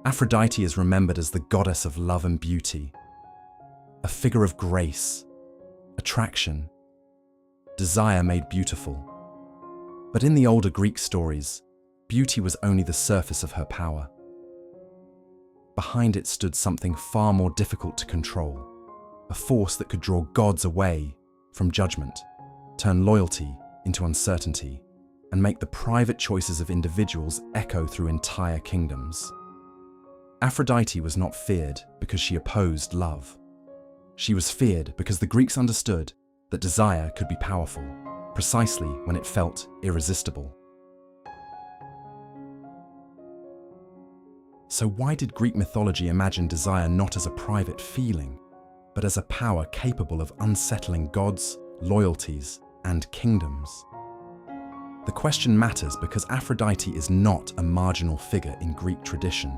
Aphrodite is remembered as the goddess of love and beauty, a figure of grace, attraction, desire made beautiful. But in the older Greek stories, beauty was only the surface of her power. Behind it stood something far more difficult to control, a force that could draw gods away from judgment, turn loyalty into uncertainty, and make the private choices of individuals echo through entire kingdoms. Aphrodite was not feared because she opposed love. She was feared because the Greeks understood that desire could be powerful, precisely when it felt irresistible. So why did Greek mythology imagine desire not as a private feeling, but as a power capable of unsettling gods, loyalties, and kingdoms? The question matters because Aphrodite is not a marginal figure in Greek tradition.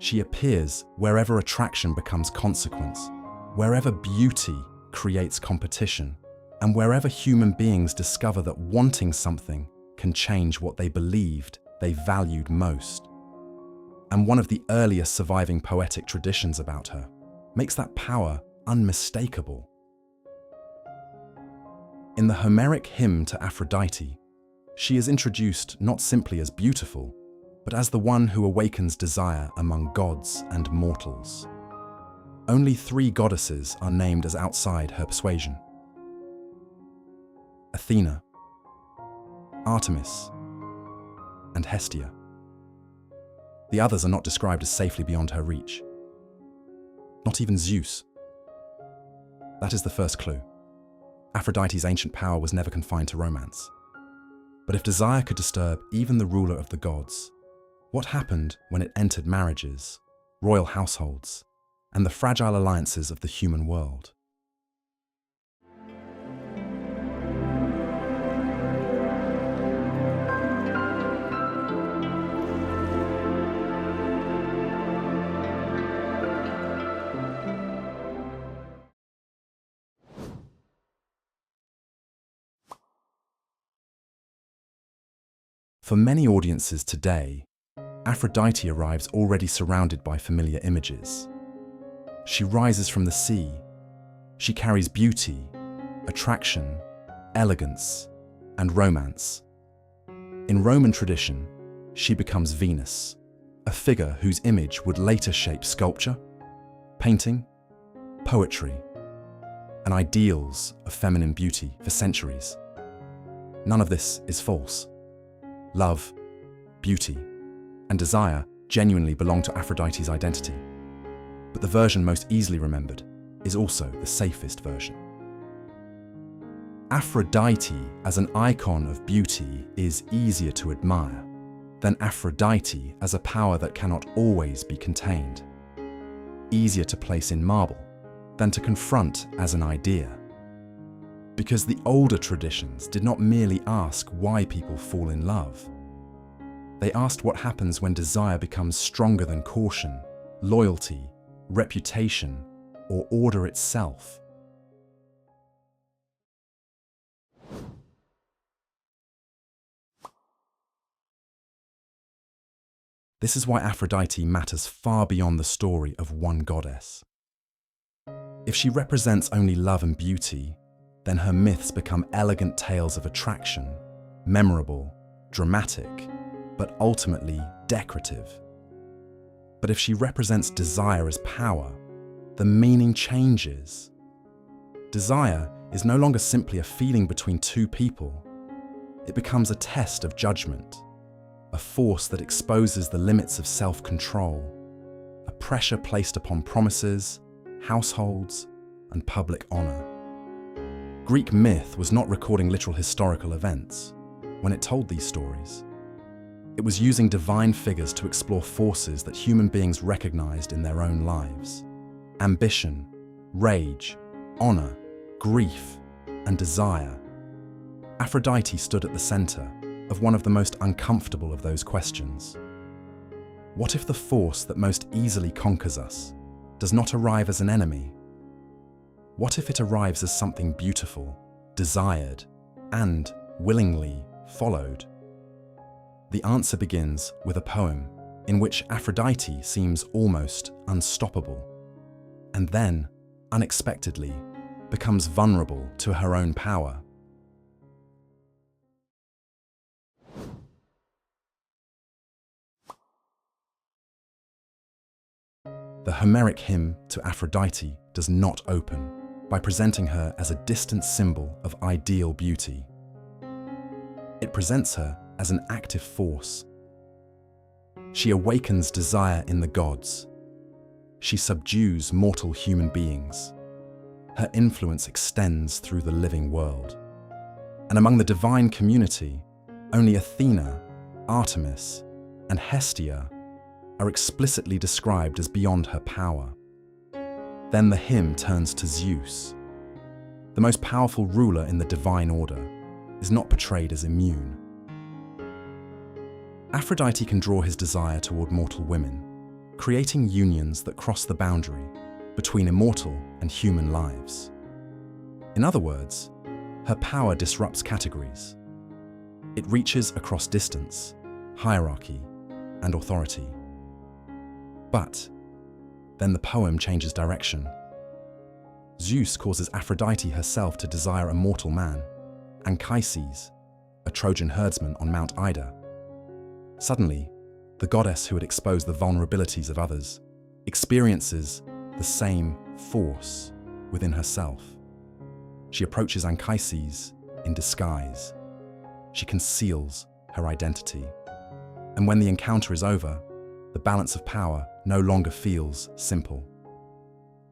She appears wherever attraction becomes consequence, wherever beauty creates competition, and wherever human beings discover that wanting something can change what they believed they valued most. And one of the earliest surviving poetic traditions about her makes that power unmistakable. In the Homeric Hymn to Aphrodite, she is introduced not simply as beautiful, but as the one who awakens desire among gods and mortals. Only 3 goddesses are named as outside her persuasion: Athena, Artemis, and Hestia. The others are not described as safely beyond her reach. Not even Zeus. That is the first clue. Aphrodite's ancient power was never confined to romance. But if desire could disturb even the ruler of the gods, what happened when it entered marriages, royal households, and the fragile alliances of the human world? For many audiences today, Aphrodite arrives already surrounded by familiar images. She rises from the sea. She carries beauty, attraction, elegance, and romance. In Roman tradition, she becomes Venus, a figure whose image would later shape sculpture, painting, poetry, and ideals of feminine beauty for centuries. None of this is false. Love, beauty, and desire genuinely belong to Aphrodite's identity. But the version most easily remembered is also the safest version. Aphrodite as an icon of beauty is easier to admire than Aphrodite as a power that cannot always be contained. Easier to place in marble than to confront as an idea. Because the older traditions did not merely ask why people fall in love. They asked what happens when desire becomes stronger than caution, loyalty, reputation, or order itself. This is why Aphrodite matters far beyond the story of one goddess. If she represents only love and beauty, then her myths become elegant tales of attraction, memorable, dramatic, but ultimately decorative. But if she represents desire as power, the meaning changes. Desire is no longer simply a feeling between 2 people. It becomes a test of judgment, a force that exposes the limits of self-control, a pressure placed upon promises, households, and public honor. Greek myth was not recording literal historical events when it told these stories. It was using divine figures to explore forces that human beings recognized in their own lives: ambition, rage, honor, grief, and desire. Aphrodite stood at the center of one of the most uncomfortable of those questions. What if the force that most easily conquers us does not arrive as an enemy? What if it arrives as something beautiful, desired, and willingly followed? The answer begins with a poem in which Aphrodite seems almost unstoppable, and then, unexpectedly, becomes vulnerable to her own power. The Homeric Hymn to Aphrodite does not open by presenting her as a distant symbol of ideal beauty. It presents her as an active force. She awakens desire in the gods. She subdues mortal human beings. Her influence extends through the living world. And among the divine community, only Athena, Artemis, and Hestia are explicitly described as beyond her power. Then the hymn turns to Zeus. The most powerful ruler in the divine order is not portrayed as immune. Aphrodite can draw his desire toward mortal women, creating unions that cross the boundary between immortal and human lives. In other words, her power disrupts categories. It reaches across distance, hierarchy, and authority. But then the poem changes direction. Zeus causes Aphrodite herself to desire a mortal man, Anchises, a Trojan herdsman on Mount Ida. Suddenly, the goddess who had exposed the vulnerabilities of others experiences the same force within herself. She approaches Anchises in disguise. She conceals her identity. And when the encounter is over, the balance of power no longer feels simple.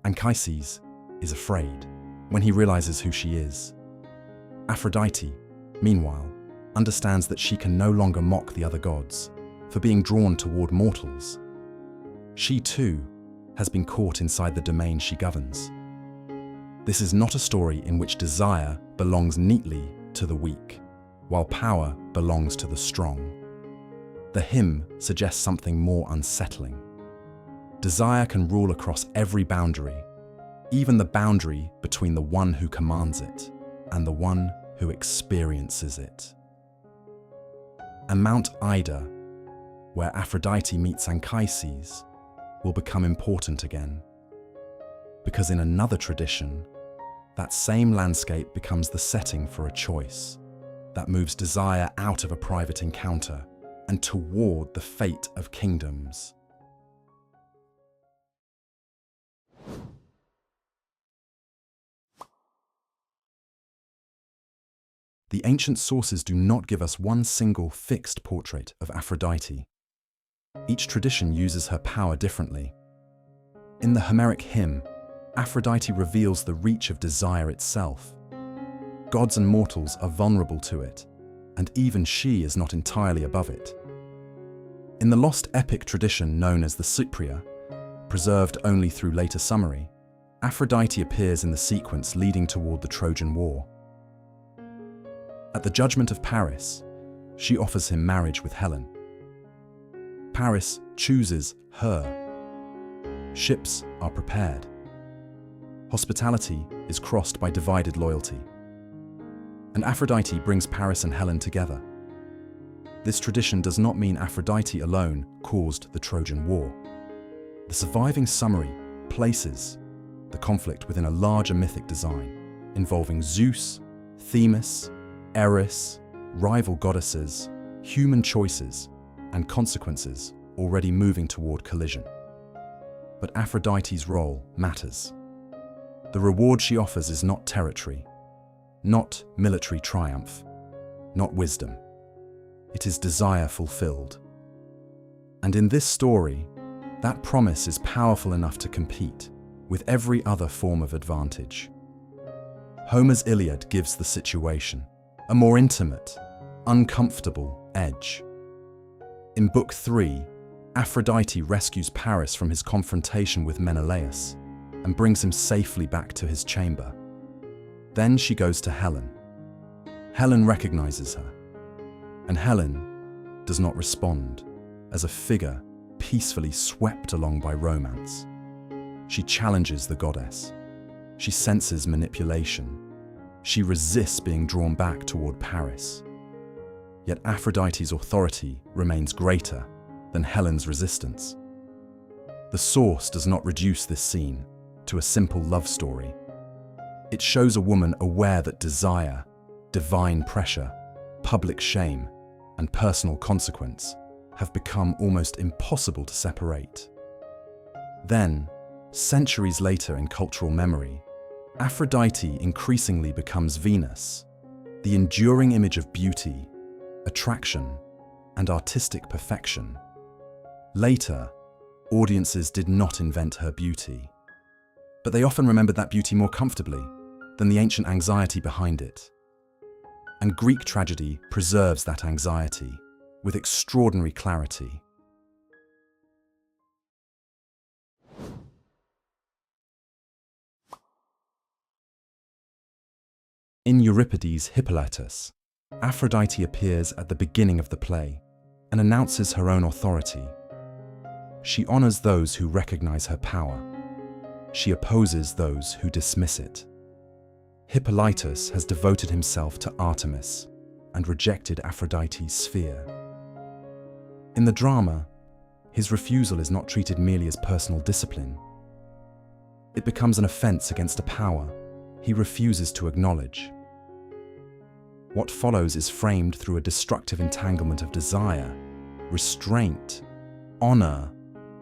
Anchises is afraid when he realizes who she is. Aphrodite, meanwhile, understands that she can no longer mock the other gods for being drawn toward mortals. She too has been caught inside the domain she governs. This is not a story in which desire belongs neatly to the weak, while power belongs to the strong. The hymn suggests something more unsettling. Desire can rule across every boundary, even the boundary between the one who commands it and the one who experiences it. And Mount Ida, where Aphrodite meets Anchises, will become important again. Because in another tradition, that same landscape becomes the setting for a choice that moves desire out of a private encounter and toward the fate of kingdoms. The ancient sources do not give us one single fixed portrait of Aphrodite. Each tradition uses her power differently. In the Homeric Hymn, Aphrodite reveals the reach of desire itself. Gods and mortals are vulnerable to it, and even she is not entirely above it. In the lost epic tradition known as the Cypria, preserved only through later summary, Aphrodite appears in the sequence leading toward the Trojan War. At the judgment of Paris, she offers him marriage with Helen. Paris chooses her. Ships are prepared. Hospitality is crossed by divided loyalty. And Aphrodite brings Paris and Helen together. This tradition does not mean Aphrodite alone caused the Trojan War. The surviving summary places the conflict within a larger mythic design, involving Zeus, Themis, Eris, rival goddesses, human choices, and consequences already moving toward collision. But Aphrodite's role matters. The reward she offers is not territory, not military triumph, not wisdom. It is desire fulfilled. And in this story, that promise is powerful enough to compete with every other form of advantage. Homer's Iliad gives the situation a more intimate, uncomfortable edge. In Book 3, Aphrodite rescues Paris from his confrontation with Menelaus and brings him safely back to his chamber. Then she goes to Helen. Helen recognizes her, and Helen does not respond as a figure peacefully swept along by romance. She challenges the goddess. She senses manipulation. She resists being drawn back toward Paris. Yet Aphrodite's authority remains greater than Helen's resistance. The source does not reduce this scene to a simple love story. It shows a woman aware that desire, divine pressure, public shame, and personal consequence have become almost impossible to separate. Then, centuries later in cultural memory, Aphrodite increasingly becomes Venus, the enduring image of beauty, attraction, and artistic perfection. Later, audiences did not invent her beauty, but they often remembered that beauty more comfortably than the ancient anxiety behind it. And Greek tragedy preserves that anxiety with extraordinary clarity. In Euripides Hippolytus, Aphrodite appears at the beginning of the play and announces her own authority. She honors those who recognize her power. She opposes those who dismiss it. Hippolytus has devoted himself to Artemis and rejected Aphrodite's sphere. In the drama, his refusal is not treated merely as personal discipline. It becomes an offense against a power he refuses to acknowledge. What follows is framed through a destructive entanglement of desire, restraint, honor,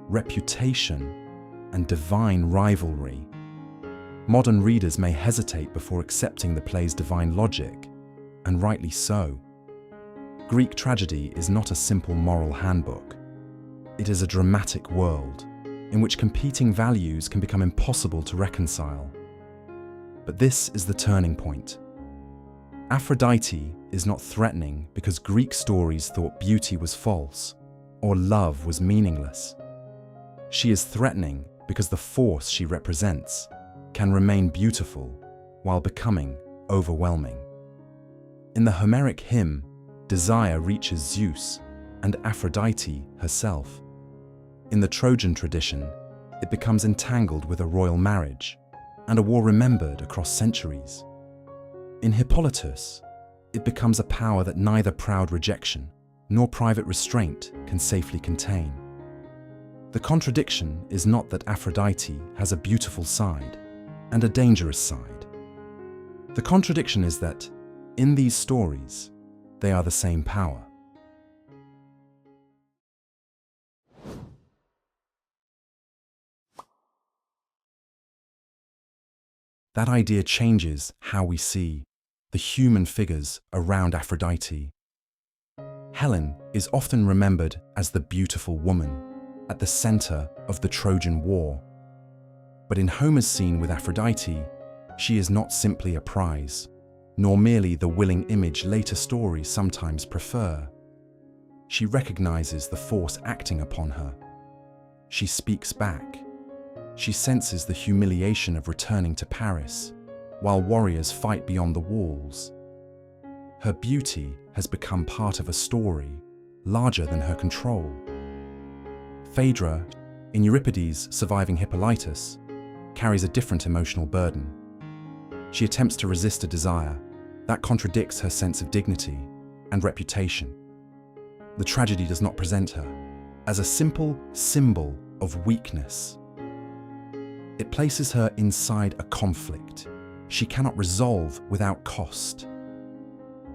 reputation, and divine rivalry. Modern readers may hesitate before accepting the play's divine logic, and rightly so. Greek tragedy is not a simple moral handbook. It is a dramatic world in which competing values can become impossible to reconcile. But this is the turning point. Aphrodite is not threatening because Greek stories thought beauty was false or love was meaningless. She is threatening because the force she represents can remain beautiful while becoming overwhelming. In the Homeric Hymn, desire reaches Zeus and Aphrodite herself. In the Trojan tradition, it becomes entangled with a royal marriage and a war remembered across centuries. In Hippolytus, it becomes a power that neither proud rejection nor private restraint can safely contain. The contradiction is not that Aphrodite has a beautiful side and a dangerous side. The contradiction is that, in these stories, they are the same power. That idea changes how we see the human figures around Aphrodite. Helen is often remembered as the beautiful woman at the center of the Trojan War. But in Homer's scene with Aphrodite, she is not simply a prize, nor merely the willing image later stories sometimes prefer. She recognizes the force acting upon her. She speaks back. She senses the humiliation of returning to Paris, while warriors fight beyond the walls. Her beauty has become part of a story larger than her control. Phaedra, in Euripides' Surviving Hippolytus, carries a different emotional burden. She attempts to resist a desire that contradicts her sense of dignity and reputation. The tragedy does not present her as a simple symbol of weakness. It places her inside a conflict she cannot resolve without cost.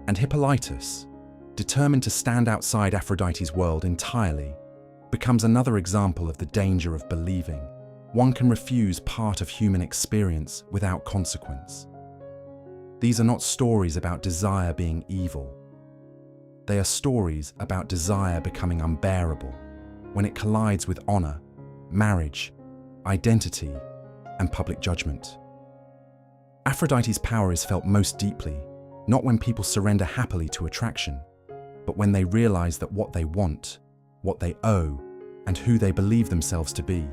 And Hippolytus, determined to stand outside Aphrodite's world entirely, becomes another example of the danger of believing one can refuse part of human experience without consequence. These are not stories about desire being evil. They are stories about desire becoming unbearable when it collides with honor, marriage, identity, and public judgment. Aphrodite's power is felt most deeply, not when people surrender happily to attraction, but when they realize that what they want, what they owe, and who they believe themselves to be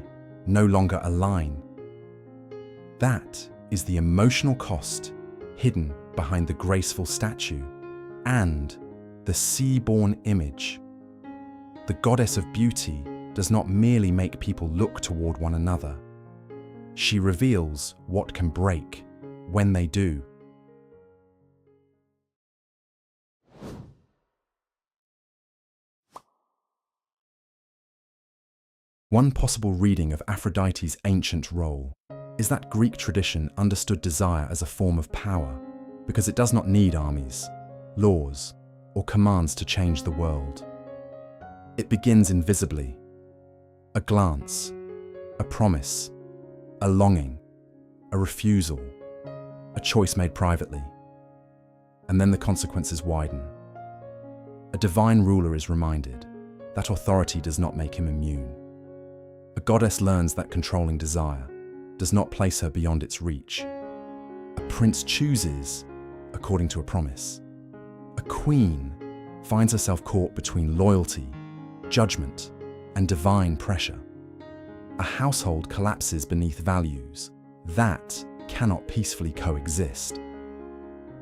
no longer align. That is the emotional cost hidden behind the graceful statue and the sea-born image. The goddess of beauty does not merely make people look toward one another. She reveals what can break when they do. One possible reading of Aphrodite's ancient role is that Greek tradition understood desire as a form of power because it does not need armies, laws, or commands to change the world. It begins invisibly. A glance, a promise, a longing, a refusal, a choice made privately. And then the consequences widen. A divine ruler is reminded that authority does not make him immune. A goddess learns that controlling desire does not place her beyond its reach. A prince chooses according to a promise. A queen finds herself caught between loyalty, judgment, and divine pressure. A household collapses beneath values that cannot peacefully coexist.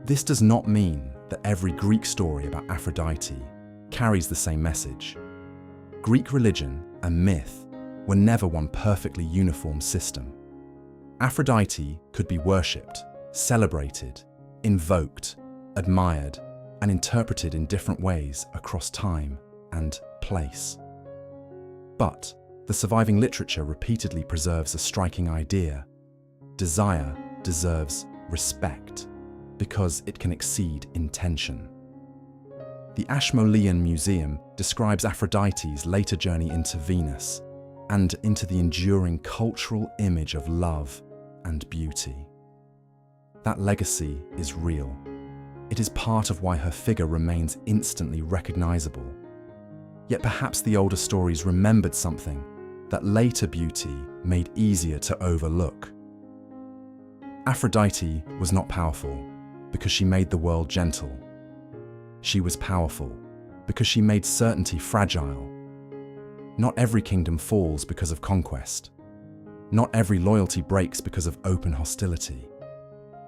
This does not mean that every Greek story about Aphrodite carries the same message. Greek religion and myth were never one perfectly uniform system. Aphrodite could be worshipped, celebrated, invoked, admired, and interpreted in different ways across time and place. But the surviving literature repeatedly preserves a striking idea. Desire deserves respect because it can exceed intention. The Ashmolean Museum describes Aphrodite's later journey into Venus and into the enduring cultural image of love and beauty. That legacy is real. It is part of why her figure remains instantly recognizable. Yet perhaps the older stories remembered something that later beauty made easier to overlook. Aphrodite was not powerful because she made the world gentle. She was powerful because she made certainty fragile. Not every kingdom falls because of conquest. Not every loyalty breaks because of open hostility.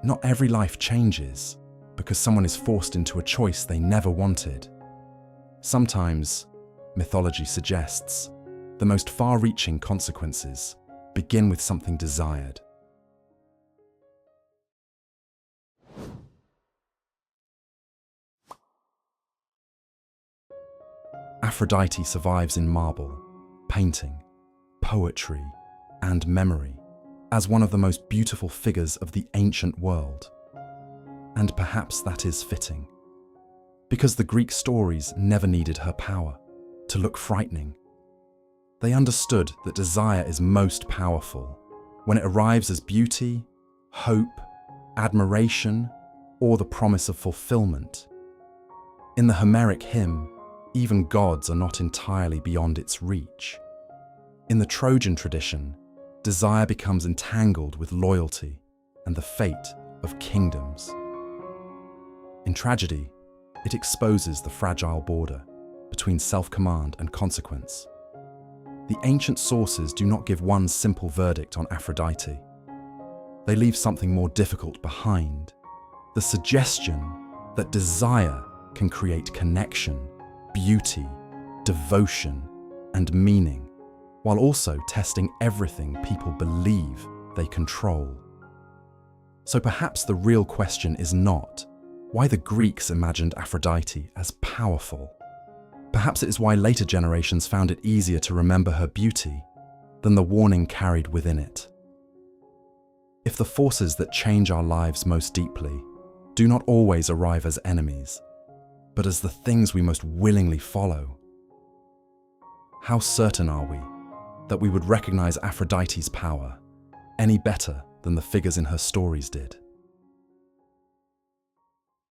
Not every life changes because someone is forced into a choice they never wanted. Sometimes, mythology suggests, the most far-reaching consequences begin with something desired. Aphrodite survives in marble, painting, poetry, and memory as one of the most beautiful figures of the ancient world. And perhaps that is fitting, because the Greek stories never needed her power to look frightening. They understood that desire is most powerful when it arrives as beauty, hope, admiration, or the promise of fulfillment. In the Homeric Hymn, even gods are not entirely beyond its reach. In the Trojan tradition, desire becomes entangled with loyalty and the fate of kingdoms. In tragedy, it exposes the fragile border between self-command and consequence. The ancient sources do not give one simple verdict on Aphrodite. They leave something more difficult behind: the suggestion that desire can create connection, beauty, devotion, and meaning, while also testing everything people believe they control. So perhaps the real question is not why the Greeks imagined Aphrodite as powerful. Perhaps it is why later generations found it easier to remember her beauty than the warning carried within it. If the forces that change our lives most deeply do not always arrive as enemies, but as the things we most willingly follow, how certain are we that we would recognize Aphrodite's power any better than the figures in her stories did?